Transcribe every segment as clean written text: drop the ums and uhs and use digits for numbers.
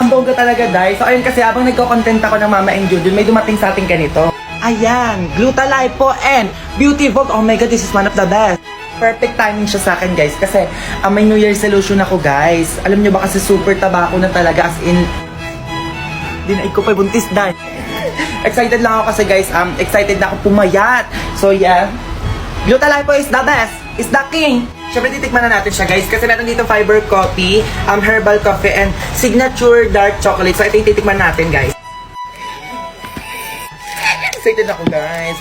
Ang bongga talaga, guys. So, ayun kasi habang nagko-content ako ng Mama and Jujun, may dumating sa ating ganito. Ayan, Gluta-Lipo and Beauty Vogue. Oh my God, this is one of the best. Perfect timing siya sa akin, guys. Kasi may New Year resolution ako, guys. Alam nyo ba kasi super taba ko na talaga, as in, dinaig ko pa buntis dahil. Excited lang ako kasi, guys. Excited na ako pumayat. So, yeah. Gluta-Lipo is the best. Is the king. Siyempre, titikman na natin siya, guys. Kasi meron dito fiber coffee, herbal coffee, and signature dark chocolate. So, ito yung titikman natin, guys. Excited ako, guys.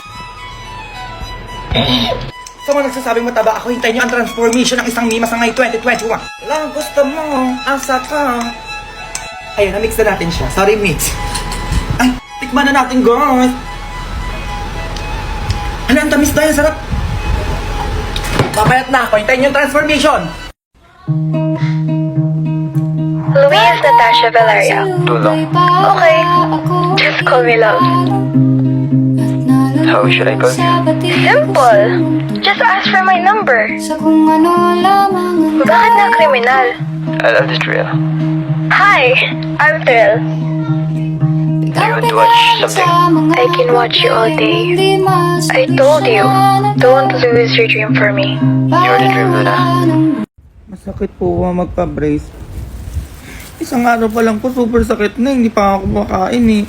So, mga nagsasabing mataba ako, hintayin nyo ang transformation ng isang Mima sa ngayon 2021. Lang, gusto mo, asa ka. Ayun, na-mix na natin siya. Sorry, mix. Ay, tikman na natin, guys. Ano, ang tamis na yan, sarap. Papayat na ako, hintayin yung transformation. Louise Natasha Valeria. Tulong. Okay. Just call me love. How should I call you? Simple. Just ask for my number. Bakit na kriminal? I love the thrill. Hi, I'm Thrill. Do you want to watch something? I can watch you all day. I told you, don't lose your dream for me. You're the dream, Luna. Masakit po magpa-brace. Isang araw pa lang po, super sakit na. Hindi pa ako kumakain eh.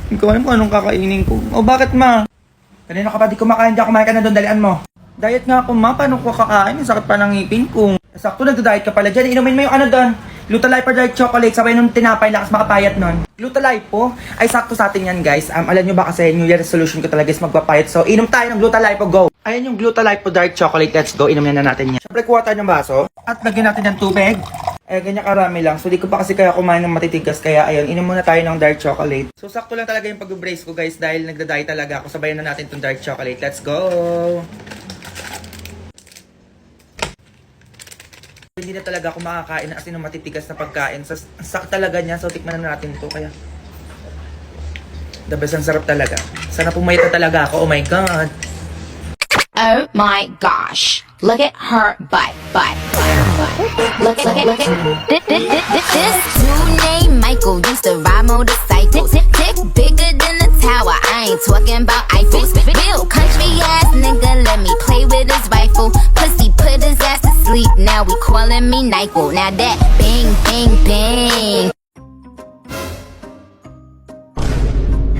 Hindi ko alam kung anong kakainin ko. O bakit, ma? Kanina ka pa di kumakain, di kumain ka na doon, dalian mo. Diet nga ako, ma. Paano ko kakain? Sakit pa ng ngipin ko. Sakto, nagda-diet ka pala dyan. Inumin mo yung ano doon. Gluta-Lipo dark chocolate, sabay nung tinapay, lakas makapayat nun. Gluta-Lipo ay sakto sa atin yan, guys. Alam nyo ba kasi New Year resolution ko talaga is magpapayat. So, inom tayo ng Gluta-Lipo, go! Ayan yung Gluta-Lipo dark chocolate, let's go. Inumin na natin yan. Siyempre, kuha tayo ng baso. At lagyan natin ng tubig. Ganyan karami lang. So, di ko pa kasi kaya kumain ng matitigas. Kaya, ayun, inom muna tayo ng dark chocolate. So, sakto lang talaga yung pag-brace ko, guys. Dahil nagda-diet talaga ako. Sabayan na natin itong dark chocolate. Let's go! Hindi na talaga ako makakain as in ng matitigas na pagkain. So, sak talaga niya. So, tikman na natin to. Kaya, the best, ang sarap talaga. Sana pumayat na talaga ako. Oh my God. Oh my gosh. Look at her butt. Look at this dude named Michael used to ride motorcycles. Tick bigger than the tower. I ain't talking about Eiffels. Real country ass nigga, let me play with his rifle. Pussy put his ass to sleep. Now we calling me Nyquil. Now that bang bang bang.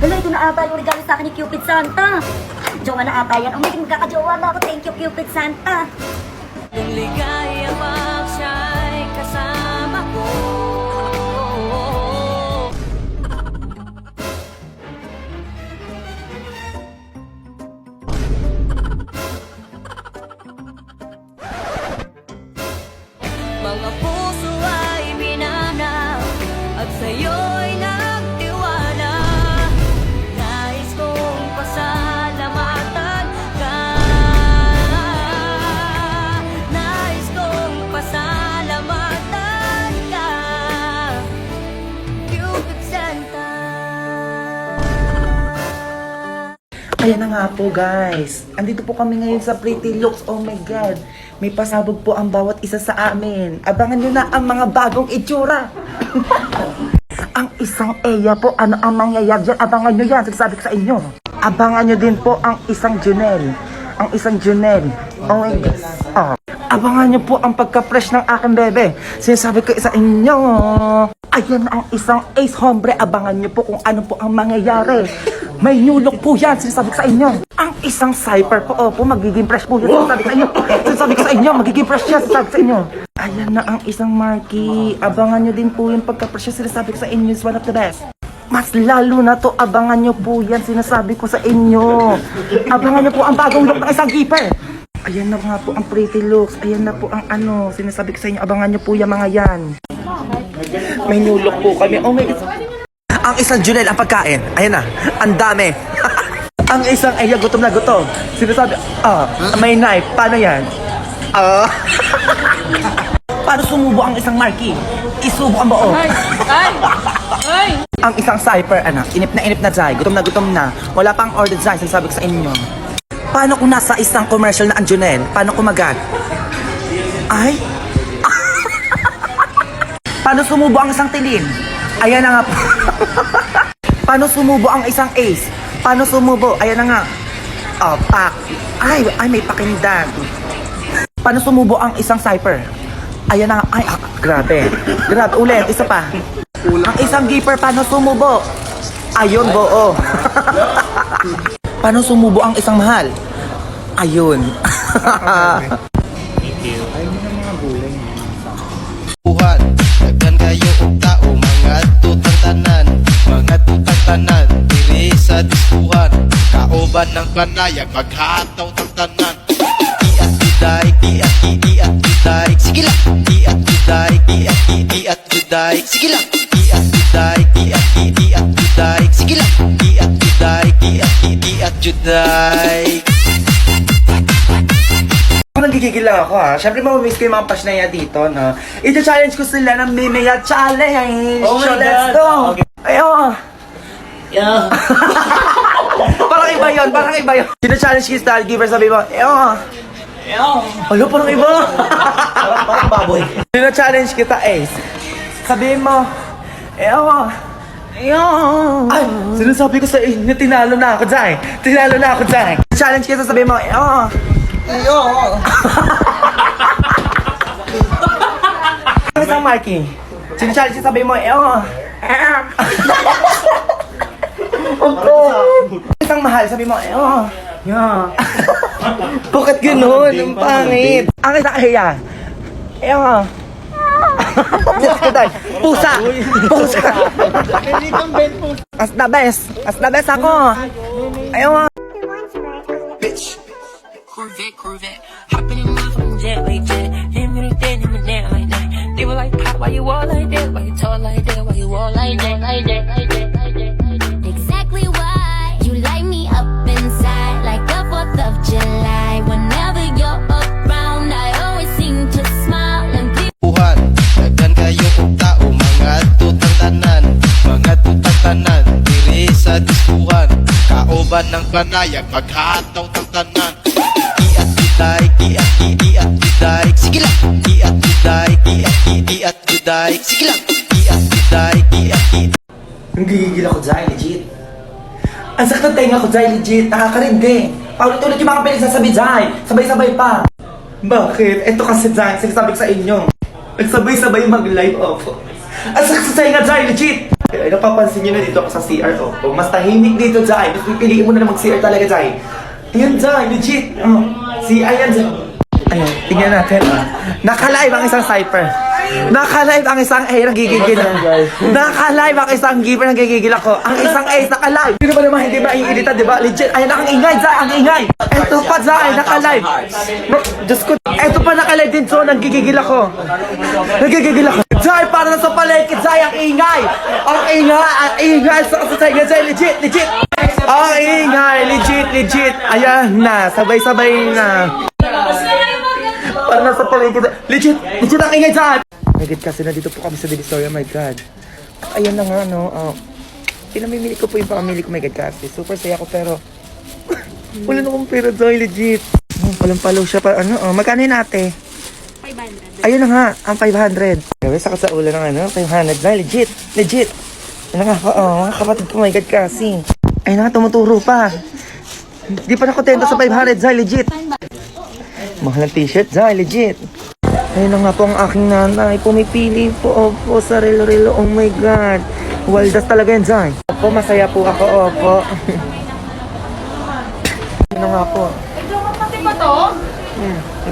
Hala, ito na ata yung regalo sa akin ni Cupid Santa. Jowa na ata yan. May magkakajowa na ako. Thank you, Cupid Santa. Kung ligaya pag siya'y kasama ko. Mga puso ay binanaw at sa'yo'y nagtiwala. Nais kong pasalamatan ka. Nais kong pasalamatan ka. Cupid Santa. Ayan na nga po, guys. Andito po kami ngayon sa Pretty Looks. Oh my God. May pasabog po ang bawat isa sa amin. Abangan nyo na ang mga bagong itsura. Ang isang Eya po, ano ang mangyayari dyan? Abangan nyo yan, sasabi ko sa inyo. Abangan nyo din po ang isang Junel. Ang isang Junel. Oh my God. Oh. Abangan nyo po ang pagka-fresh ng aking bebe. Sinasabi ko sa inyo. Ayan ang isang Ace Hombre. Abangan nyo po kung ano po ang mangyayari. May new look po yan, sinasabi ko sa inyo. Ang isang Cypher po, opo, magiging fresh po yan, sinasabi ko sa inyo. Sinasabi ko sa inyo, magiging fresh yan, sinasabi ko sa inyo. Ayan na ang isang Marky. Abangan nyo din po yung pagka-fresh yan, sinasabi ko sa inyo, is one of the best. Mas lalo na to, abangan nyo po yan, sinasabi ko sa inyo. Abangan nyo po ang bagong look ng isang keeper. Ayan na nga po ang Pretty Looks. Ayan na po ang ano, sinasabi ko sa inyo, abangan nyo po yung mga yan. May new look po kami. Oh my God. Ang isang Junel ang pagkain. Ayan na. Ang dami. Ang isang Eya gutom na gutom. Sinasabi, may knife. Paano yan? Paano sumubo ang isang Marky? Isubo ang buo. Ang isang Cypher, inip na dyan. Gutom na. Wala pang order dyan. Sinasabi ko sa inyo. Paano kung nasa isang commercial na ang Junel? Paano kumagat? Ay? Paano sumubo ang isang Tilin? Ayan na nga po. Paano sumubo ang isang ace? Paano sumubo? Ayan na nga. Oh, pak. Ay, may pakindag. Paano sumubo ang isang sniper? Ayan na nga. Ay, grabe. Grabe. Ulit, isa pa. Ang isang giver, paano sumubo? Ayun, buo. Paano sumubo ang isang mahal? Ayun. buhat daghan kayo og tao mga tutang tanan diri sa diskuhan kauban ng panayag maghataw tang tanan iat juday sige lang iat juday sige lang iat juday sige lang iat juday. Nagigigil lang ako ha. Siyempre mamamiss ko yung mga pasnaya dito, no? Ito-challenge ko sila ng Mimea Challenge! Oh my So, let's God. go! Okay. Ayun! Yeah. Parang iba yun, parang iba yun. Ito-challenge ko yung style giver, sabi mo, ayun! Alo, parang iba! Parang baboy. Ito-challenge kita, Ace. Sabihin mo, ayun! Ayun! Ay, sinasabi ko sa inyo, tinalo na ako dyan. Tinalo na ako dyan. Challenge kita, sabihin mo, ayun! Ang isang Marky, sinachallenge siya sabi mo, isang mahal, sabi mo, bakit ganun? Ang pangit. Ang isang hiya, pusa! Pusa! As the best ako! Ayaw! Corvette. Hopping in my fucking jet like jet. Him and him and that like that. They were like, Pop, why you all like that? Why you talk like that? Why you all like that? Exactly why you light me up inside like the 4th of July. Whenever you're around, I always seem to smile and be. buhat daghan kayo og tao mga tutang tanan diri sa diskuhan kauban ng panayag maghataw tang tanan iat juday sige lang iat juday sige lang iat juday. Ang gigigil ako dyan, legit. Ang sakit ng tenga ko dyan, legit. Nakakarindi. Paulit-ulit yung mga pinagsasabi dyan. Sabay-sabay pa. Bakit? Ito kasi dyan, sinasabi ko sa inyo. Nagsabay-sabay mag-live off. Ang sakit sa tenga dyan, legit. Ay, napapansin nyo na dito ako sa CR off. Mas tahimik dito dyan. Mas pipiliin mo na mag-CR talaga dyan. Ayan dyan, legit. Ayan dyan. Ayun, tingnan natin. Naka-live ang isang cypher. Naka-live ang isang A, nagigigil ako. Naka-live ang isang giver, nagigigil ako. Ang isang A, naka-live. Sino ba naman hindi maiirita, di ba? Legit. Ayun, ang ingay, Zay, ang ingay. Eto pa, Zay, naka-live. Diyos ko, eto pa naka-live din, so nagigigil ako. Nagigigil ako. Zay, para na sa palengke, Zay, ang ingay. Ang ingay. Sa kasasay, Zay, legit. Ang ingay, legit. Ayan na, sabay-sabay na. Para nasa palengke, legit ang ingay, Zay. My God, kasi nandito po kami sa Divisoria, my God. Ayun na nga, no. Pinamimili ko po yung pamili ko, my God, kasi super saya ko, pero wala na akong pera, Zay, legit. Palang-palaw siya pa, magkano yun ate? 500. Ayun na nga, ang 500. Grabe, saka sa ulo ng 500, Zay, legit. Ayun na nga, mga kapatid ko, my God, kasi. Ayun na nga, tumuturo pa. Di pa nakontento sa 500, Zay, legit. Mahal ng t-shirt, Zay, legit. Ayun na nga po ang aking nanay. Pumipili po, opo, sa relo-relo. Oh my God. Waldas talaga yan, Zay. Opo, masaya po ako, opo. Ayun na nga po. Pati ba to?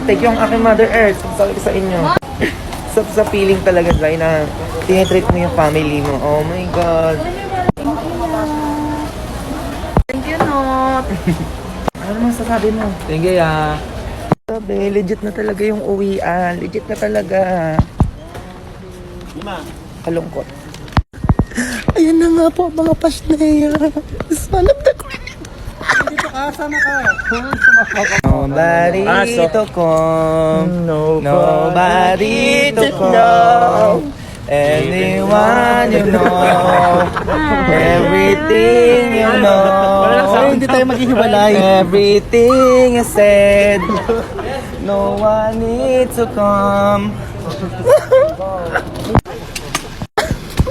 Thank you ang aking Mother Earth. Sabi ko sa inyo. Sa feeling talaga, Zay, na tinitreat mo yung family mo. Oh my God. Thank you, Not. Ano naman sasabi mo? Thank you, ya. Sabi, legit na talaga yung uwian. Legit na talaga. Kalungkot. Ayan na nga po mga pasneya. Sanap na ko. Nobody to come. Nobody to come. Anyone you know. Everything you know. Hindi tayo maghihiwalay. Everything is said. No one needs to come.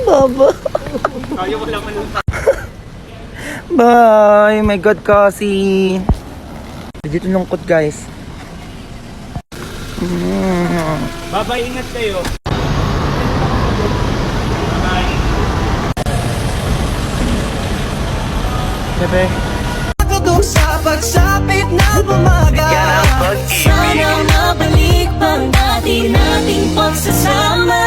Baba. Bye. My God, kasi. Dito lungkot, guys. Bye-bye, ingat kayo. Bebe. Sa pagsapit na bumaga, sana mabalik pang dati nating pagsasama.